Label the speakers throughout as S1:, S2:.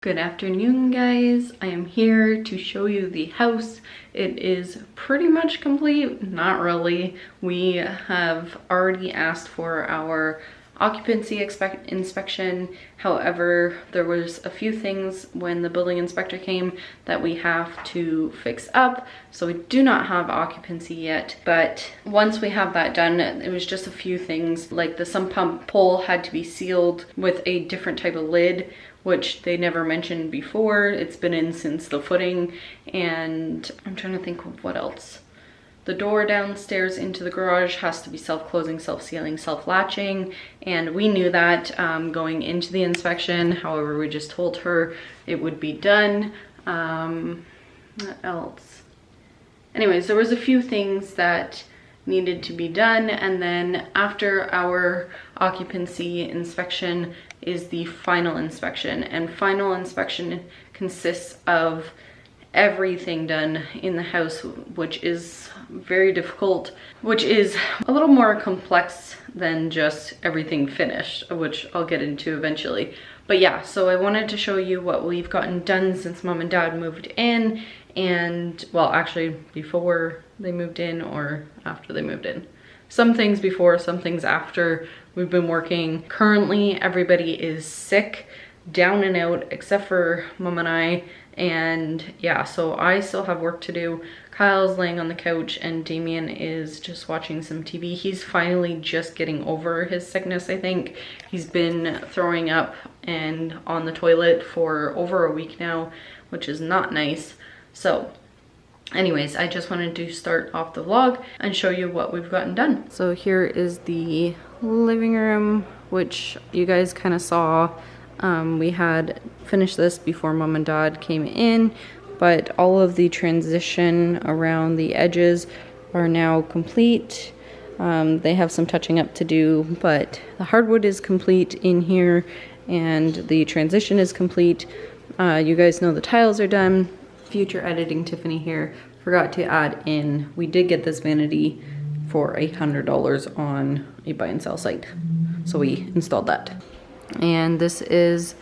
S1: Good afternoon, guys. I am here to show you the house. It is pretty much complete. Not really. We have already asked for our occupancy inspection. However, there was a few things when the building inspector came that we have to fix up. So we do not have occupancy yet, but once we have that done, it was just a few things like the sump pump pole had to be sealed with a different type of lid, which they never mentioned before. It's been in since the footing, and I'm trying to think of what else. The door downstairs into the garage has to be self-closing, self-sealing, self-latching, and we knew that going into the inspection. However, we just told her it would be done. What else? Anyways, there was a few things that needed to be done, and then after our occupancy inspection is the final inspection, and final inspection consists of everything done in the house, which is very difficult, which is a little more complex than just everything finished, which I'll get into eventually. But yeah, so I wanted to show you what we've gotten done since mom and dad moved in, and well, actually before they moved in or after they moved in. Some things before, some things after. We've been working. Currently, everybody is sick, down and out, except for mom and I. And yeah, so I still have work to do. Kyle's laying on the couch and Damien is just watching some TV. He's finally just getting over his sickness, I think. He's been throwing up and on the toilet for over a week now, which is not nice. So anyways, I just wanted to start off the vlog and show you what we've gotten done. So here is the living room, which you guys kind of saw. We had finished this before mom and dad came in, but all of the transition around the edges are now complete. They have some touching up to do, but the hardwood is complete in here and the transition is complete. You guys know the tiles are done. Future editing Tiffany here. Forgot to add in, we did get this vanity for $800 on a buy and sell site. So we installed that. And this is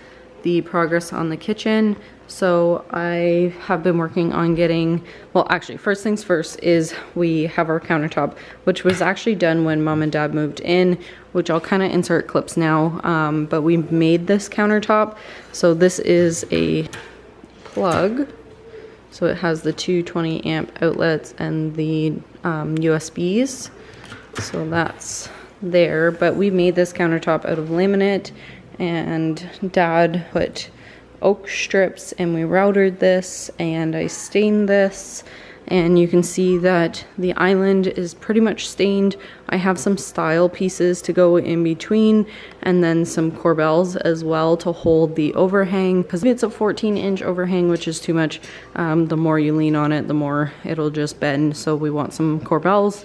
S1: the progress on the kitchen. So I have been working on getting, well actually first things first is we have our countertop, which was actually done when mom and dad moved in, which I'll kind of insert clips now. But we made this countertop. So this is a plug. So it has the 220 amp outlets and the USBs. So that's there. But we made this countertop out of laminate, and dad put oak strips and we routed this, and I stained this. And you can see that the island is pretty much stained. I have some style pieces to go in between, and then some corbels as well to hold the overhang, because it's a 14-inch overhang, which is too much. The more you lean on it, the more it'll just bend. So we want some corbels.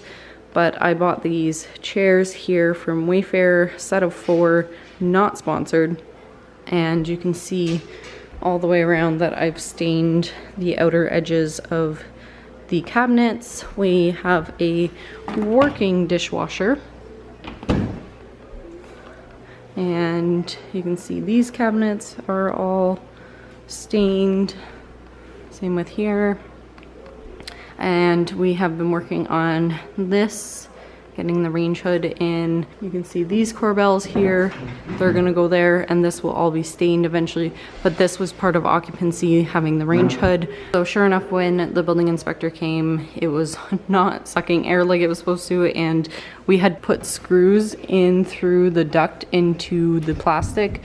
S1: But I bought these chairs here from Wayfair, set of 4, not sponsored. And you can see all the way around that I've stained the outer edges of the cabinets. We have a working dishwasher, and you can see these cabinets are all stained. Same with here. And we have been working on this, getting the range hood in. You can see these corbels here, they're gonna go there, and this will all be stained eventually, but this was part of occupancy, having the range hood. So sure enough, when the building inspector came, it was not sucking air like it was supposed to, and we had put screws in through the duct into the plastic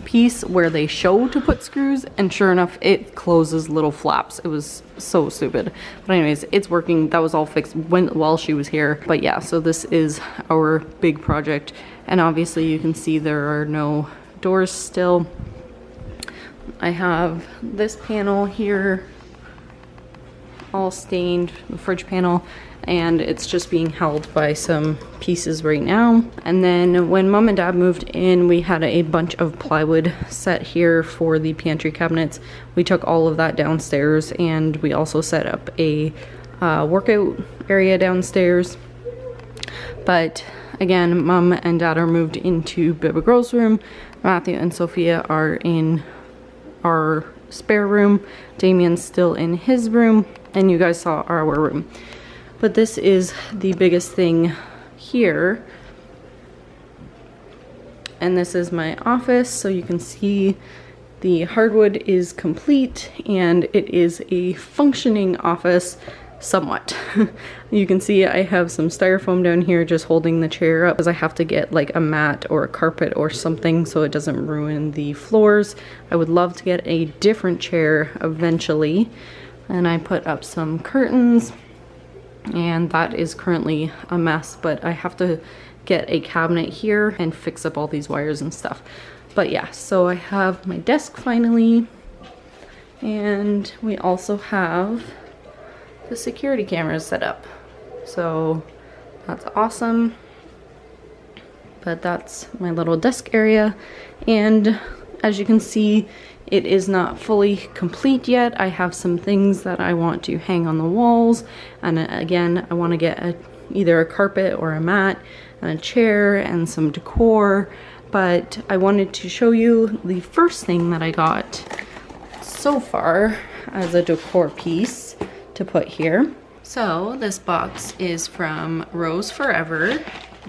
S1: piece where they show to put screws, and sure enough, it closes little flaps. It was so stupid. But anyways, it's working. That was all fixed while she was here. But yeah, so this is our big project, and obviously you can see there are no doors still. I have this panel here all stained, the fridge panel, and it's just being held by some pieces right now. And then when mom and dad moved in, we had a bunch of plywood set here for the pantry cabinets. We took all of that downstairs, and we also set up a workout area downstairs. But again, mom and dad are moved into Bibba Girl's room. Matthew and Sophia are in our spare room. Damien's still in his room, and you guys saw our room. But this is the biggest thing here. And this is my office, so you can see the hardwood is complete and it is a functioning office somewhat. You can see I have some styrofoam down here just holding the chair up because I have to get like a mat or a carpet or something so it doesn't ruin the floors. I would love to get a different chair eventually. And I put up some curtains and that is currently a mess, but I have to get a cabinet here and fix up all these wires and stuff. But yeah, so I have my desk finally, and we also have the security cameras set up. So that's awesome. But that's my little desk area, and as you can see, it is not fully complete yet. I have some things that I want to hang on the walls, and again, I want to get either a carpet or a mat and a chair and some decor. But I wanted to show you the first thing that I got so far as a decor piece to put here. So this box is from Rose Forever,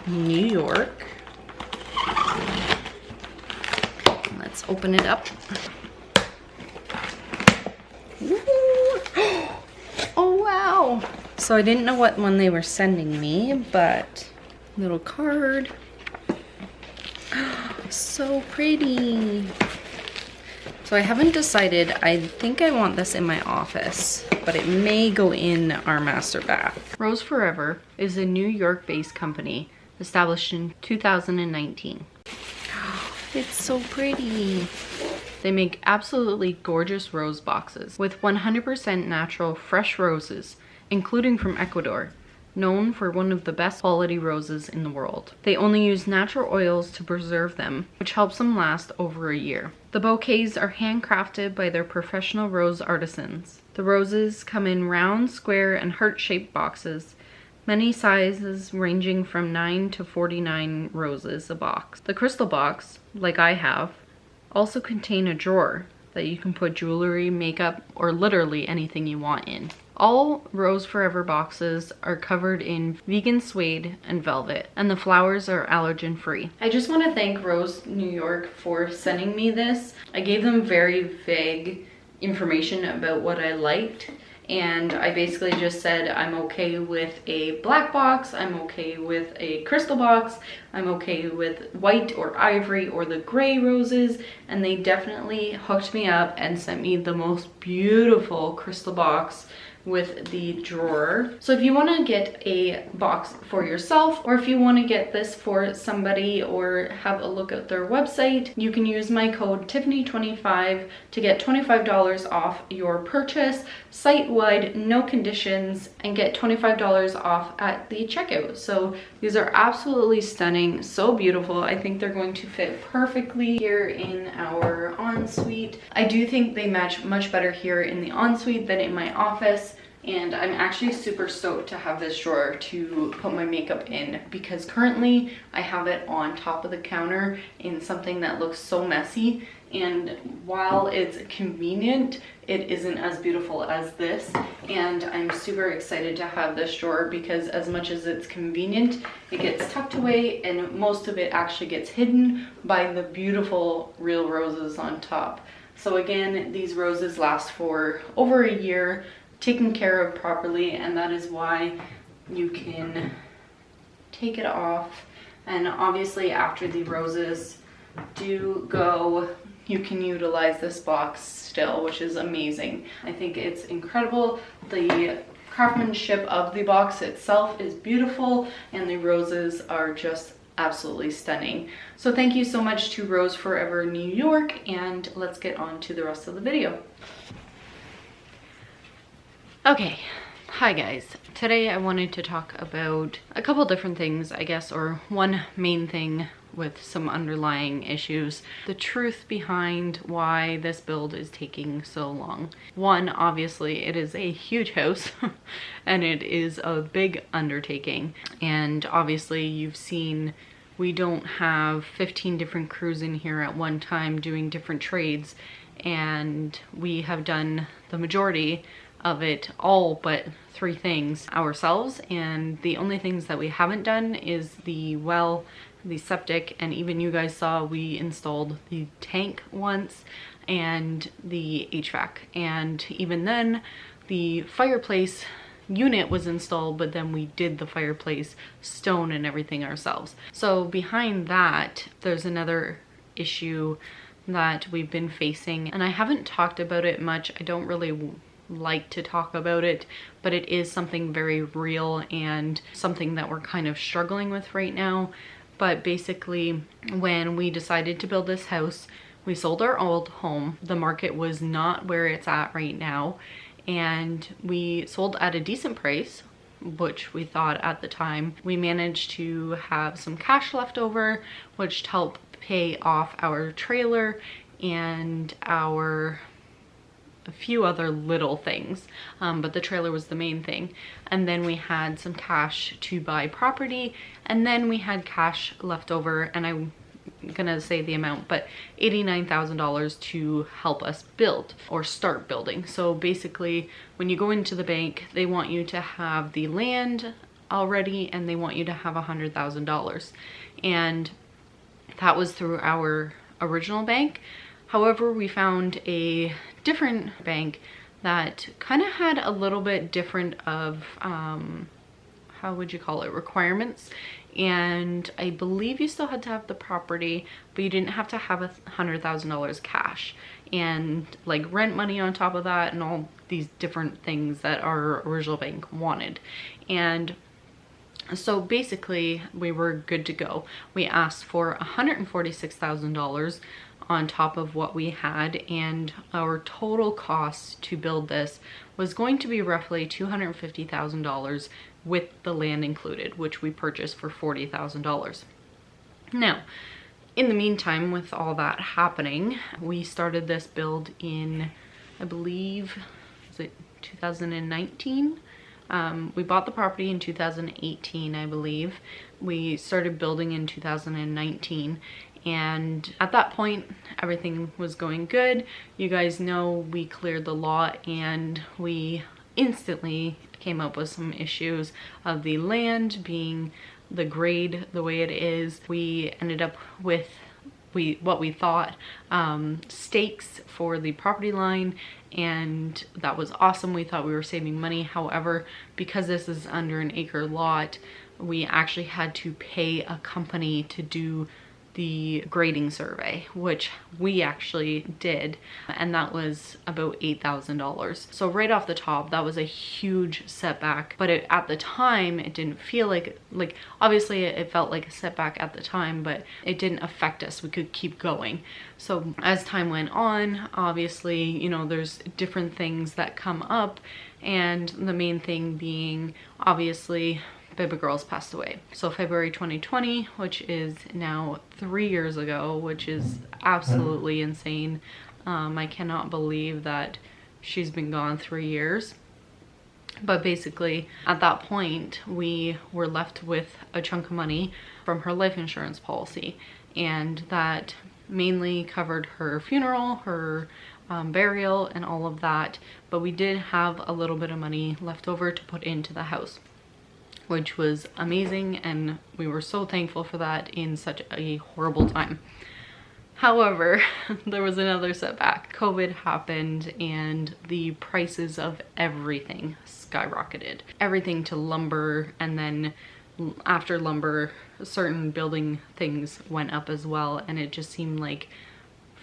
S1: New York. Let's open it up. Oh wow! So I didn't know what one they were sending me, but little card. So pretty. So I haven't decided. I think I want this in my office, but it may go in our master bath. Rose Forever is a New York-based company established in 2019. It's so pretty. They make absolutely gorgeous rose boxes with 100% natural fresh roses, including from Ecuador, known for one of the best quality roses in the world. They only use natural oils to preserve them, which helps them last over a year. The bouquets are handcrafted by their professional rose artisans. The roses come in round, square, and heart-shaped boxes, many sizes ranging from 9 to 49 roses a box. The crystal box, like I have, also contain a drawer that you can put jewelry, makeup, or literally anything you want in. All Rose Forever boxes are covered in vegan suede and velvet, and the flowers are allergen free. I just want to thank Rose New York for sending me this. I gave them very vague information about what I liked, and I basically just said I'm okay with a black box, I'm okay with a crystal box, I'm okay with white or ivory or the gray roses, and they definitely hooked me up and sent me the most beautiful crystal box with the drawer. So if you want to get a box for yourself, or if you want to get this for somebody or have a look at their website, you can use my code Tiffany25 to get $25 off your purchase, site-wide, no conditions, and get $25 off at the checkout. So these are absolutely stunning, so beautiful. I think they're going to fit perfectly here in our ensuite. I do think they match much better here in the ensuite than in my office. And I'm actually super stoked to have this drawer to put my makeup in, because currently I have it on top of the counter in something that looks so messy, and while it's convenient, it isn't as beautiful as this. And I'm super excited to have this drawer because as much as it's convenient, it gets tucked away and most of it actually gets hidden by the beautiful real roses on top. So again, these roses last for over a year, taken care of properly, and that is why you can take it off. And obviously after the roses do go, you can utilize this box still, which is amazing. I think it's incredible. The craftsmanship of the box itself is beautiful, and the roses are just absolutely stunning. So thank you so much to Rose Forever New York, and let's get on to the rest of the video. Okay, hi guys. Today I wanted to talk about a couple different things, I guess, or one main thing with some underlying issues. The truth behind why this build is taking so long. One, obviously it is a huge house and it is a big undertaking. And obviously you've seen we don't have 15 different crews in here at one time doing different trades. and we have done the majority of it, all but 3 things ourselves. And the only things that we haven't done is the well, the septic, and even you guys saw we installed the tank once and the HVAC. And even then the fireplace unit was installed, but then we did the fireplace stone and everything ourselves. So behind that, there's another issue that we've been facing, and I haven't talked about it much. I don't really like to talk about it, but it is something very real and something that we're kind of struggling with right now. But basically, when we decided to build this house, we sold our old home. The market was not where it's at right now, and we sold at a decent price, which we thought at the time. We managed to have some cash left over, which helped pay off our trailer and a few other little things, but the trailer was the main thing. And then we had some cash to buy property, and then we had cash left over, and I'm gonna say the amount, but $89,000 to help us build or start building. So basically, when you go into the bank, they want you to have the land already, and they want you to have $100,000, and that was through our original bank. However, we found a different bank that kind of had a little bit different of, how would you call it, requirements. And I believe you still had to have the property, but you didn't have to have $100,000 cash and like rent money on top of that and all these different things that our original bank wanted. And so basically we were good to go. We asked for $146,000 on top of what we had, and our total cost to build this was going to be roughly $250,000 with the land included, which we purchased for $40,000. Now, in the meantime, with all that happening, we started this build in, I believe, was it 2019? We bought the property in 2018, I believe. We started building in 2019. And at that point, everything was going good. You guys know we cleared the lot, and we instantly came up with some issues of the land being the grade the way it is. We ended up with what we thought stakes for the property line, and that was awesome. We thought we were saving money. However, because this is under an acre lot, we actually had to pay a company to do the grading survey, which we actually did, and that was about $8,000. So right off the top, that was a huge setback, but at the time it didn't feel like obviously it felt like a setback at the time, but it didn't affect us. We could keep going. So as time went on, obviously, you know, there's different things that come up, and the main thing being, obviously, baby girl's passed away. So February 2020, which is now 3 years ago, which is absolutely insane. I cannot believe that she's been gone 3 years. But basically, at that point, we were left with a chunk of money from her life insurance policy, and that mainly covered her funeral, her burial, and all of that. But we did have a little bit of money left over to put into the house, which was amazing, and we were so thankful for that in such a horrible time. However, there was another setback. COVID happened, and the prices of everything skyrocketed. Everything to lumber, and then after lumber, certain building things went up as well, and it just seemed like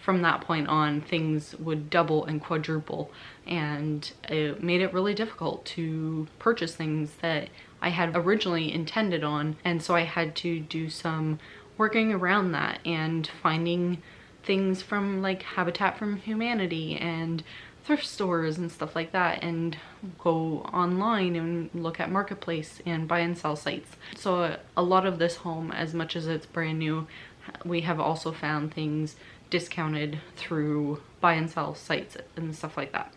S1: from that point on, things would double and quadruple, and it made it really difficult to purchase things that I had originally intended on. And so I had to do some working around that and finding things from like Habitat for Humanity and thrift stores and stuff like that, and go online and look at marketplace and buy and sell sites. So a lot of this home, as much as it's brand new, we have also found things discounted through buy and sell sites and stuff like that.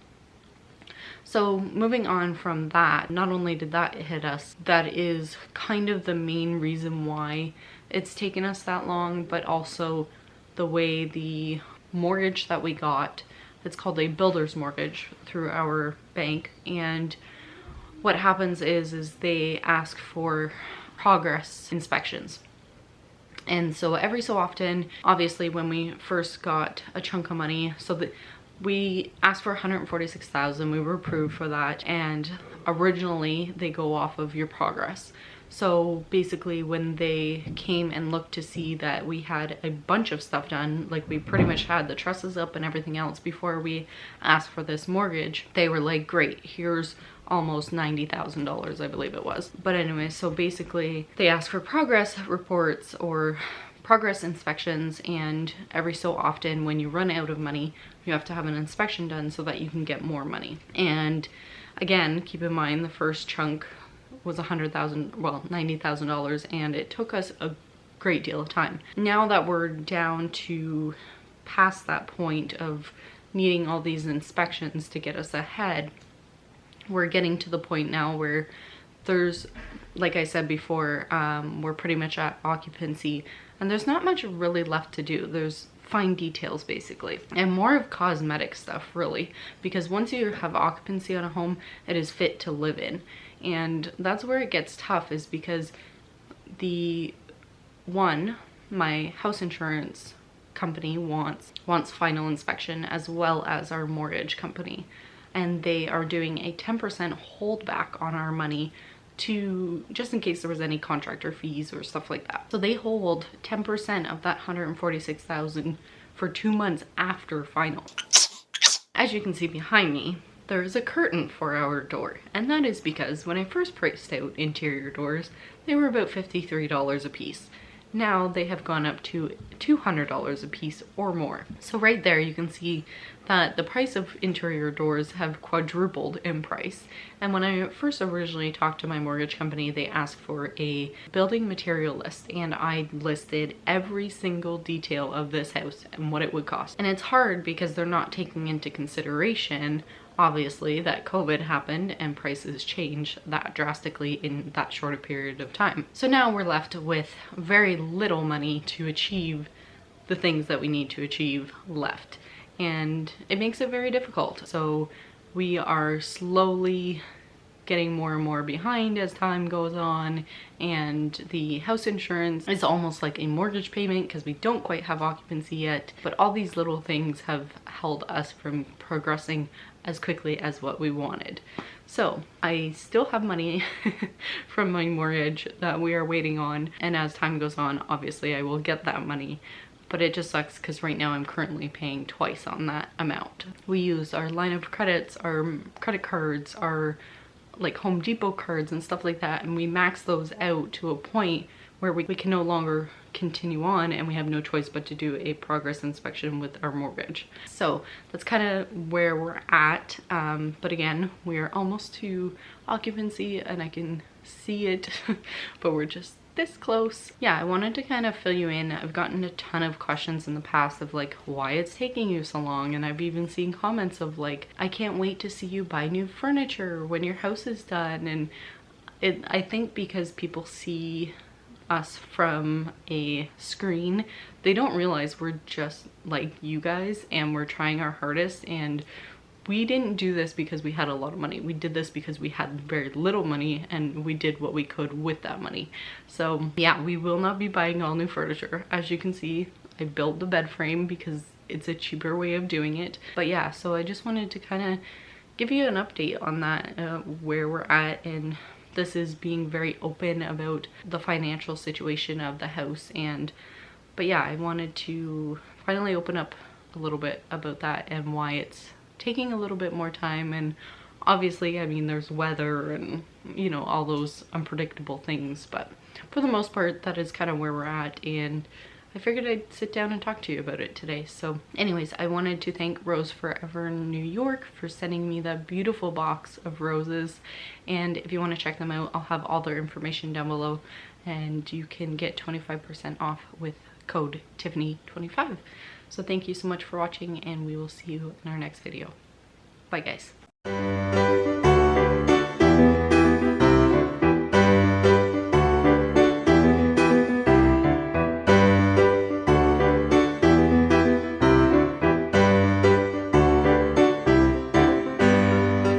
S1: So moving on from that, not only did that hit us, that is kind of the main reason why it's taken us that long, but also the way the mortgage that we got it's called a builder's mortgage through our bank. And what happens is they ask for progress inspections. And so every so often, obviously when we first got a chunk of money, so that we asked for 146,000, we were approved for that, and originally they go off of your progress. So basically when they came and looked to see that we had a bunch of stuff done, like we pretty much had the trusses up and everything else before we asked for this mortgage, they were like, great, here's almost $90,000, I believe it was. But anyway, so basically they ask for progress reports or progress inspections, and every so often when you run out of money, you have to have an inspection done so that you can get more money. And again, keep in mind the first chunk was $90,000, and it took us a great deal of time. Now that we're down to past that point of needing all these inspections to get us ahead, we're getting to the point now where there's, like I said before, we're pretty much at occupancy, and there's not much really left to do. There's fine details basically, and more of cosmetic stuff really, because once you have occupancy on a home, it is fit to live in. And that's where it gets tough, is because my house insurance company wants final inspection, as well as our mortgage company, and they are doing a 10% holdback on our money to just in case there was any contractor fees or stuff like that. So they hold 10% of that 146,000 for 2 months after final. As you can see behind me, there is a curtain for our door, and that is because when I first priced out interior doors, they were about $53 a piece. Now they have gone up to $200 a piece or more. So right there you can see that the price of interior doors have quadrupled in price. And when I first originally talked to my mortgage company, they asked for a building material list, and I listed every single detail of this house and what it would cost. And it's hard because they're not taking into consideration, obviously, that COVID happened and prices changed that drastically in that short a period of time. So now we're left with very little money to achieve the things that we need to achieve left. And it makes it very difficult. So we are slowly getting more and more behind as time goes on, and the house insurance is almost like a mortgage payment because we don't quite have occupancy yet. But all these little things have held us from progressing as quickly as what we wanted. So I still have money from my mortgage that we are waiting on, and as time goes on, obviously I will get that money. But it just sucks because right now I'm currently paying twice on that amount. We use our line of credits, our credit cards, our like Home Depot cards and stuff like that, and we max those out to a point where we can no longer continue on, and we have no choice but to do a progress inspection with our mortgage. So that's kind of where we're at. But again, we are almost to occupancy and I can see it, but we're just this close. Yeah, I wanted to kind of fill you in. I've gotten a ton of questions in the past of like why it's taking you so long, and I've even seen comments of like, I can't wait to see you buy new furniture when your house is done. And I think because people see us from a screen, they don't realize we're just like you guys and we're trying our hardest. And we didn't do this because we had a lot of money. We did this because we had very little money, and we did what we could with that money. So yeah, we will not be buying all new furniture. As you can see, I built the bed frame because it's a cheaper way of doing it. But yeah, so I just wanted to kind of give you an update on that, where we're at. And this is being very open about the financial situation of the house. But yeah, I wanted to finally open up a little bit about that and why it's taking a little bit more time. And obviously, I mean, there's weather and, you know, all those unpredictable things, but for the most part, that is kind of where we're at, and I figured I'd sit down and talk to you about it today. So anyways, I wanted to thank Rose Forever in New York for sending me that beautiful box of roses, and if you want to check them out, I'll have all their information down below, and you can get 25% off with code Tiffany25. So thank you so much for watching, and we will see you in our next video. Bye guys.